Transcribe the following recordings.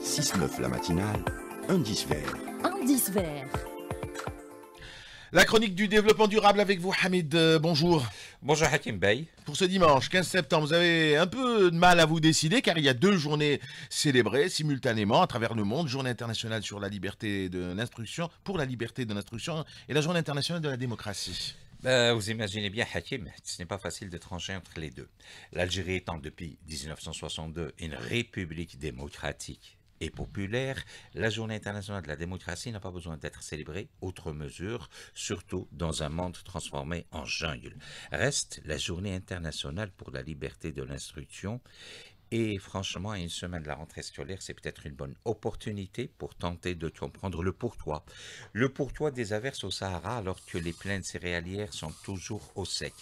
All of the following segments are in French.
6-9 la matinale, indice vert. Indice vert. La chronique du développement durable avec vous, Hamid. Bonjour. Bonjour Hakim Bey. Pour ce dimanche 15 septembre, vous avez un peu de mal à vous décider car il y a deux journées célébrées simultanément à travers le monde. Journée internationale sur la liberté de l'instruction, pour la liberté de l'instruction et la journée internationale de la démocratie. Vous imaginez bien Hakim, ce n'est pas facile de trancher entre les deux. L'Algérie étant depuis 1962 une république démocratique et populaire, la journée internationale de la démocratie n'a pas besoin d'être célébrée outre mesure, surtout dans un monde transformé en jungle. Reste la journée internationale pour la liberté de l'instruction. Et franchement, à une semaine de la rentrée scolaire, c'est peut-être une bonne opportunité pour tenter de comprendre le pourquoi. Le pourquoi des averses au Sahara alors que les plaines céréalières sont toujours au sec.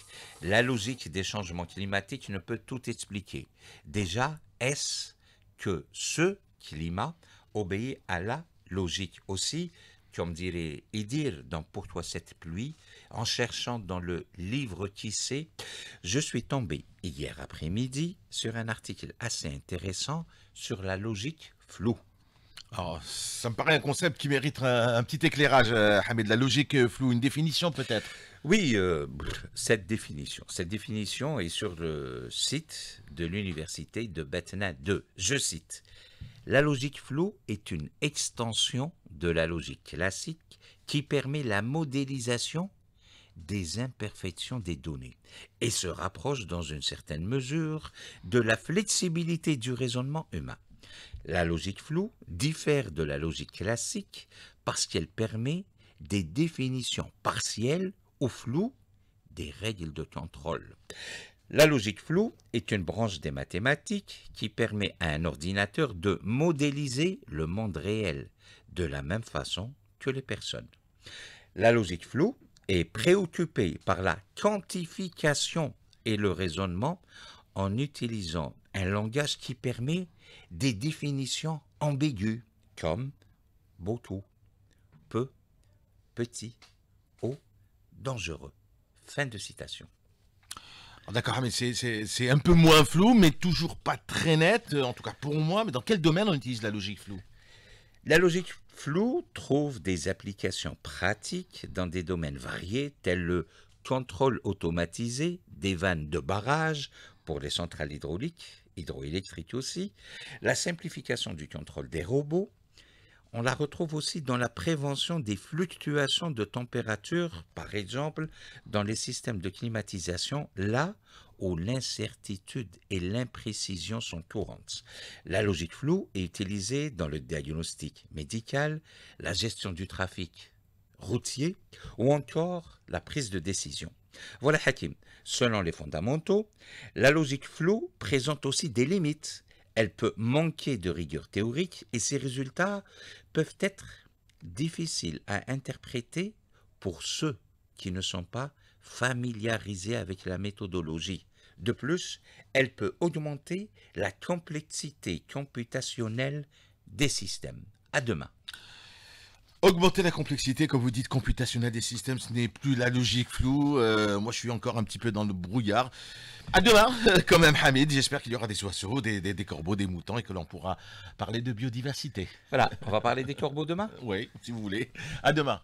La logique des changements climatiques ne peut tout expliquer. Déjà, est-ce que ce climat obéit à la logique aussi, comme dirait Idir dans Pourquoi cette pluie, en cherchant dans le livre Qui sait, je suis tombé hier après-midi sur un article assez intéressant sur la logique floue. Alors, ça me paraît un concept qui mérite un petit éclairage, Hamid. La logique floue, une définition peut-être. Oui, cette définition est sur le site de l'université de Batna 2. Je cite. La logique floue est une extension de la logique classique qui permet la modélisation des imperfections des données et se rapproche dans une certaine mesure de la flexibilité du raisonnement humain. La logique floue diffère de la logique classique parce qu'elle permet des définitions partielles ou floues des règles de contrôle. La logique floue est une branche des mathématiques qui permet à un ordinateur de modéliser le monde réel de la même façon que les personnes. La logique floue est préoccupée par la quantification et le raisonnement en utilisant un langage qui permet des définitions ambiguës comme beaucoup, peu, petit, haut, dangereux. Fin de citation. D'accord, mais c'est un peu moins flou, mais toujours pas très net, en tout cas pour moi. Mais dans quel domaine on utilise la logique floue? La logique floue trouve des applications pratiques dans des domaines variés tels le contrôle automatisé des vannes de barrage pour les centrales hydrauliques, hydroélectriques aussi, la simplification du contrôle des robots. On la retrouve aussi dans la prévention des fluctuations de température, par exemple dans les systèmes de climatisation, là où l'incertitude et l'imprécision sont courantes. La logique floue est utilisée dans le diagnostic médical, la gestion du trafic routier ou encore la prise de décision. Voilà Hakim, selon les fondamentaux, la logique floue présente aussi des limites. Elle peut manquer de rigueur théorique et ses résultats peuvent être difficiles à interpréter pour ceux qui ne sont pas familiarisés avec la méthodologie. De plus, elle peut augmenter la complexité computationnelle des systèmes. À demain. Augmenter la complexité, comme vous dites, computationnelle des systèmes, ce n'est plus la logique floue. Moi, je suis encore un petit peu dans le brouillard. À demain, quand même, Hamid. J'espère qu'il y aura des oiseaux, des corbeaux, des moutons et que l'on pourra parler de biodiversité. Voilà, on va parler des corbeaux demain. Oui, si vous voulez. À demain.